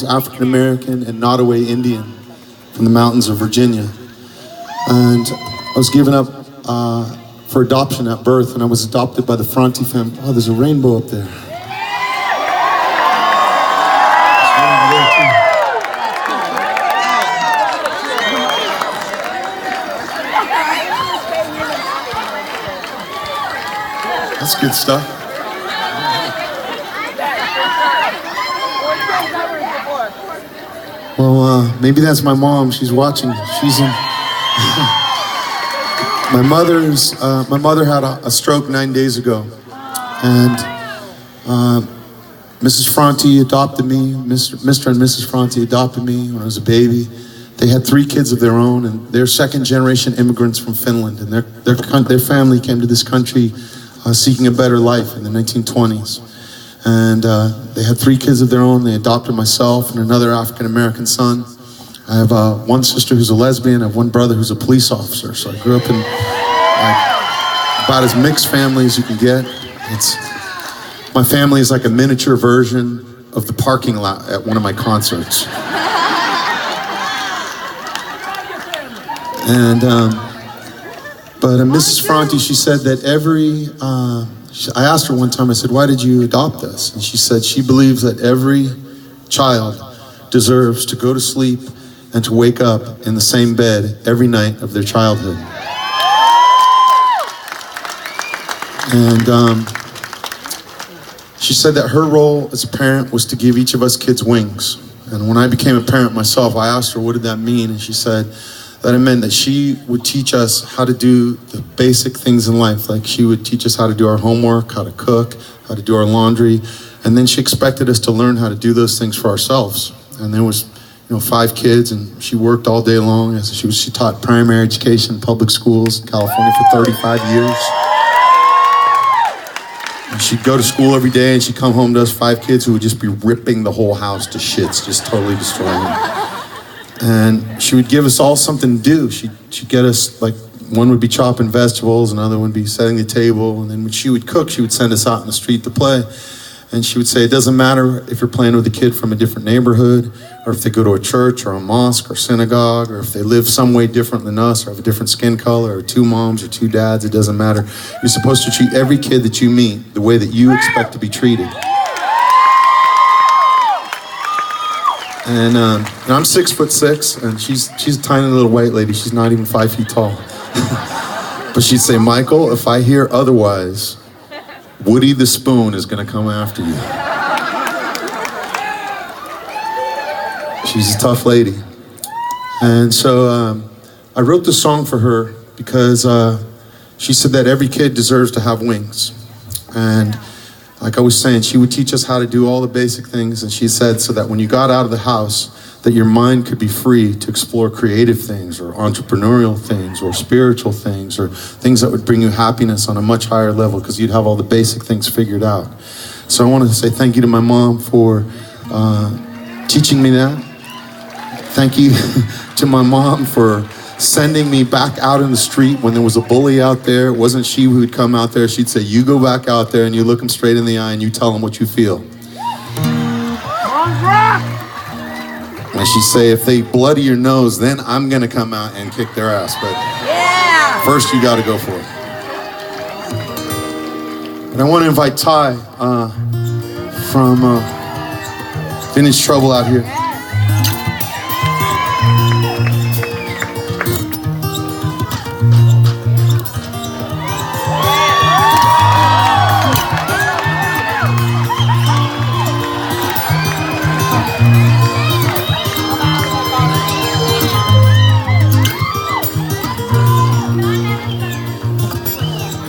African-American and Nottoway Indian from the mountains of Virginia. And I was given up for adoption at birth, and I was adopted by the Franti family. Oh, there's a rainbow up there. That's good stuff. Well, maybe that's my mom. She's watching. She's in. My mother had a stroke 9 days ago, and Mrs. Franti adopted me. Mr. and Mrs. Franti adopted me when I was a baby. They had 3 kids of their own, and they're second-generation immigrants from Finland, and their family came to this country seeking a better life in the 1920s. And they had 3 kids of their own. They adopted myself and another African-American son. I have one sister who's a lesbian. I have one brother who's a police officer. So I grew up in about as mixed family as you can get. My family is like a miniature version of the parking lot at one of my concerts. And but Mrs. Franti, she said that I asked her one time, I said, why did you adopt us? And she said she believes that every child deserves to go to sleep and to wake up in the same bed every night of their childhood. And she said that her role as a parent was to give each of us kids wings. And when I became a parent myself, I asked her, what did that mean? And she said that it meant that she would teach us how to do the basic things in life. Like she would teach us how to do our homework, how to cook, how to do our laundry. And then she expected us to learn how to do those things for ourselves. And there was 5 kids, and she worked all day long. She taught primary education in public schools in California for 35 years. And she'd go to school every day, and she'd come home to us 5 kids who would just be ripping the whole house to shits, just totally destroying it. And she would give us all something to do. She'd get us, like, one would be chopping vegetables, another would be setting the table, and then when she would cook, she would send us out in the street to play. And she would say, it doesn't matter if you're playing with a kid from a different neighborhood, or if they go to a church or a mosque or synagogue, or if they live some way different than us, or have a different skin color, or 2 moms or 2 dads, it doesn't matter. You're supposed to treat every kid that you meet the way that you expect to be treated. And I'm 6'6", and she's a tiny little white lady. She's not even 5 feet tall. But she'd say, Michael, if I hear otherwise, Woody the Spoon is gonna come after you. She's a tough lady. And so I wrote this song for her because she said that every kid deserves to have wings. And like I was saying, she would teach us how to do all the basic things, and she said so that when you got out of the house, that your mind could be free to explore creative things or entrepreneurial things or spiritual things or things that would bring you happiness on a much higher level because you'd have all the basic things figured out. So I wanted to say thank you to my mom for teaching me that. Thank you to my mom for sending me back out in the street when there was a bully out there. It wasn't she who would come out there. She'd say, you go back out there and you look them straight in the eye and you tell them what you feel. And she'd say, if they bloody your nose, then I'm gonna come out and kick their ass. But first you gotta go for it. And I want to invite Ty from Vintage Trouble out here.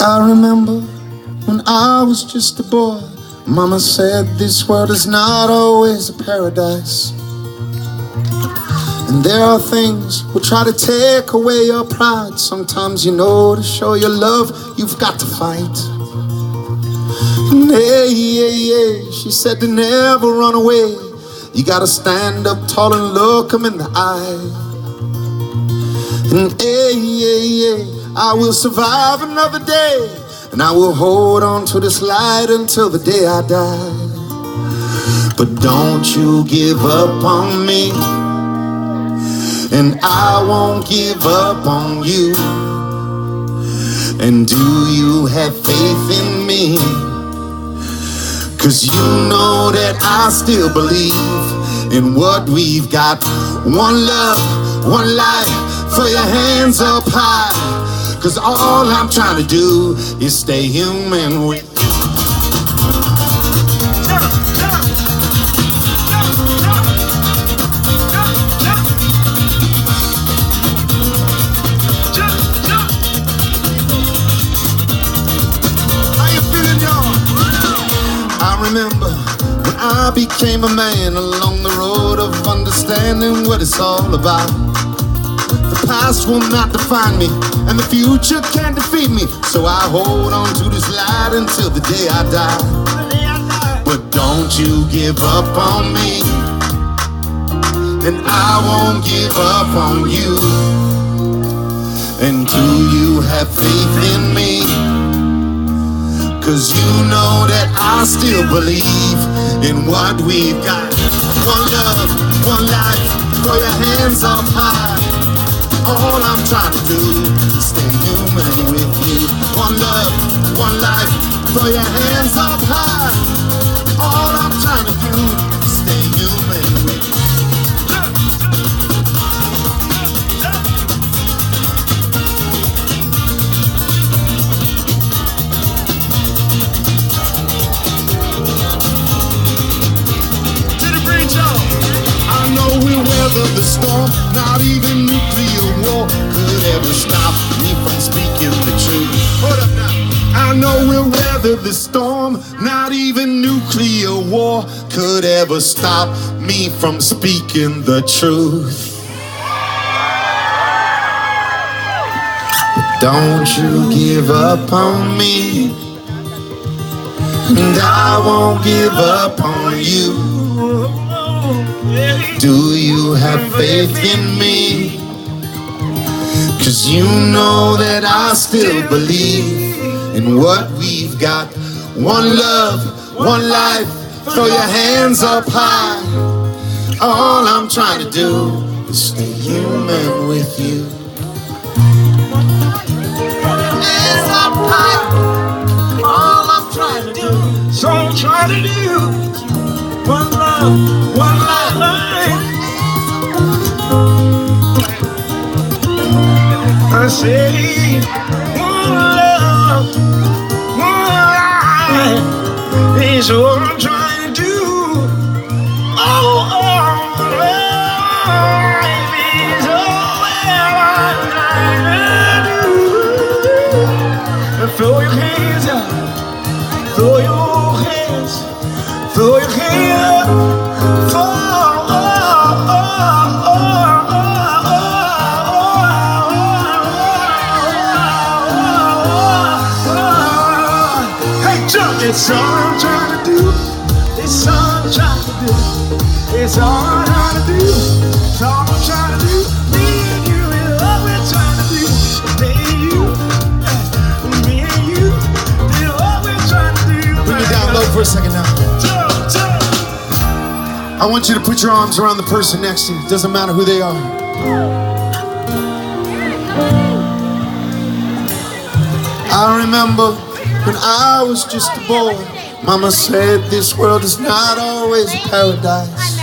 I remember when I was just a boy, Mama said this world is not always a paradise. And there are things will try to take away your pride. Sometimes to show your love, you've got to fight. And she said to never run away. You gotta stand up tall and look them in the eye. And I will survive another day, and I will hold on to this light until the day I die. But don't you give up on me, and I won't give up on you. And do you have faith in me? 'Cause you know that I still believe in what we've got. One love, one life, throw your hands up high. 'Cause all I'm trying to do is stay human with you. Remember when I became a man along the road of understanding what it's all about. The past will not define me, and the future can't defeat me. So I hold on to this light until the day I die. But don't you give up on me, and I won't give up on you. And do you have faith in me? 'Cause you know that I still believe in what we've got. One love, one life, throw your hands up high. All I'm trying to do is stay human with you. One love, one life, throw your hands up high. All I'm trying to do is stay human with you. The storm, not even nuclear war could ever stop me from speaking the truth. Hold up now. I know we'll weather the storm, not even nuclear war could ever stop me from speaking the truth. But don't you give up on me, and I won't give up on you. Do you have faith in me? 'Cause you know that I still believe in what we've got. One love, one life, throw your hands up high. All I'm trying to do is stay human with you. Hands up high. All I'm trying to do, so I'm trying to do. One love, one life. I say, one love, one life is what I'm trying to do. Oh, life is all I'm trying to do. Throw your hands up, throw your hands, throw your hands up. It's all I'm trying to do. It's all I'm trying to do. It's all I'm trying to do. It's all I'm trying to do. Me and you is all we're trying to do. Me and you, is all we're trying to do. Bring me down low for a second now. I want you to put your arms around the person next to you. Doesn't matter who they are. I remember when I was just a boy, Mama said this world is not always a paradise.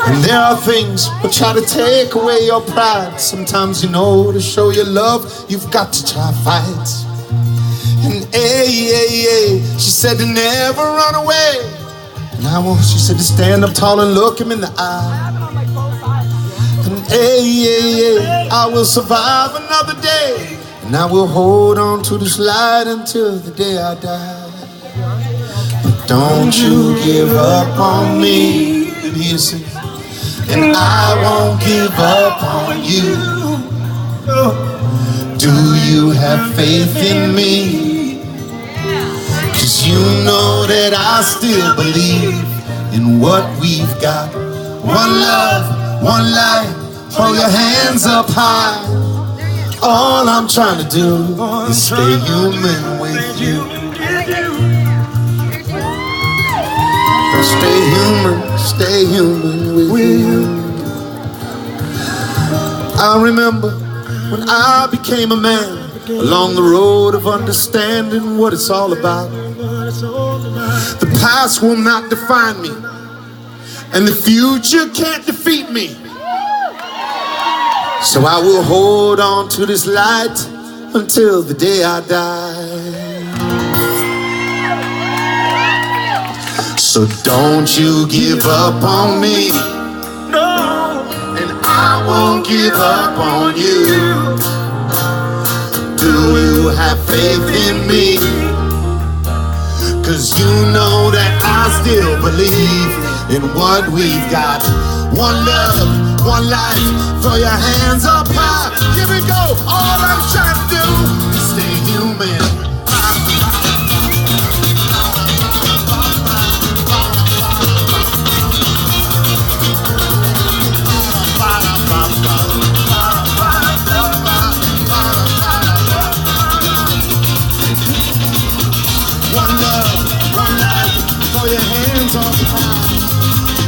And there are things that try to take away your pride. Sometimes, you know, to show your love, you've got to try fights. And she said to never run away. And she said to stand up tall and look him in the eye. And I will survive another day. And I will hold on to this light until the day I die. But don't you give up on me. And he said, and I won't give up on you. Do you have faith in me? 'Cause you know that I still believe in what we've got. One love, one life, hold your hands up high. All I'm trying to do is stay human with you. Stay human with you. I remember when I became a man, along the road of understanding what it's all about. The past will not define me, and the future can't defeat me. So I will hold on to this light until the day I die. So don't you give up on me, no, and I won't give up on you. Do you have faith in me? 'Cause you know that I still believe in what we've got. One love, one life, throw your hands up high. Here we go, all I'm trying to do is stay human. One love, one life, throw your hands up high.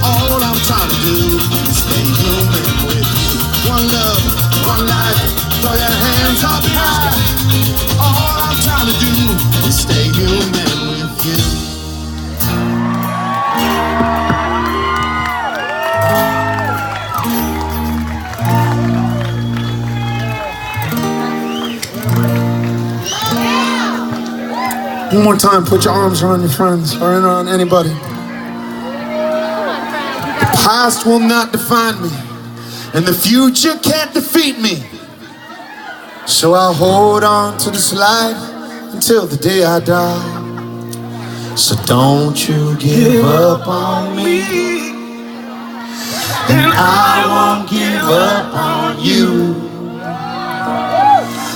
All I'm trying to do is stay human with you. One love, one life, throw your hands up high. All I'm trying to do is stay human with you. One more time, put your arms around your friends or around anybody. The past will not define me, and the future can't defeat me. So I'll hold on to this light until the day I die. So don't you give up on me, and I won't give up on you.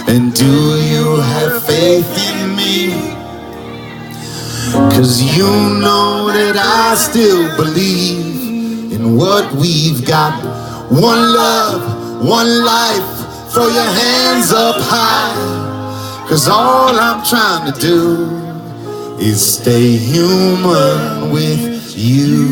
And do you have faith in me? 'Cause you know that I still believe in what we've got. One love, one life, throw your hands up high. 'Cause all I'm trying to do is stay human with you.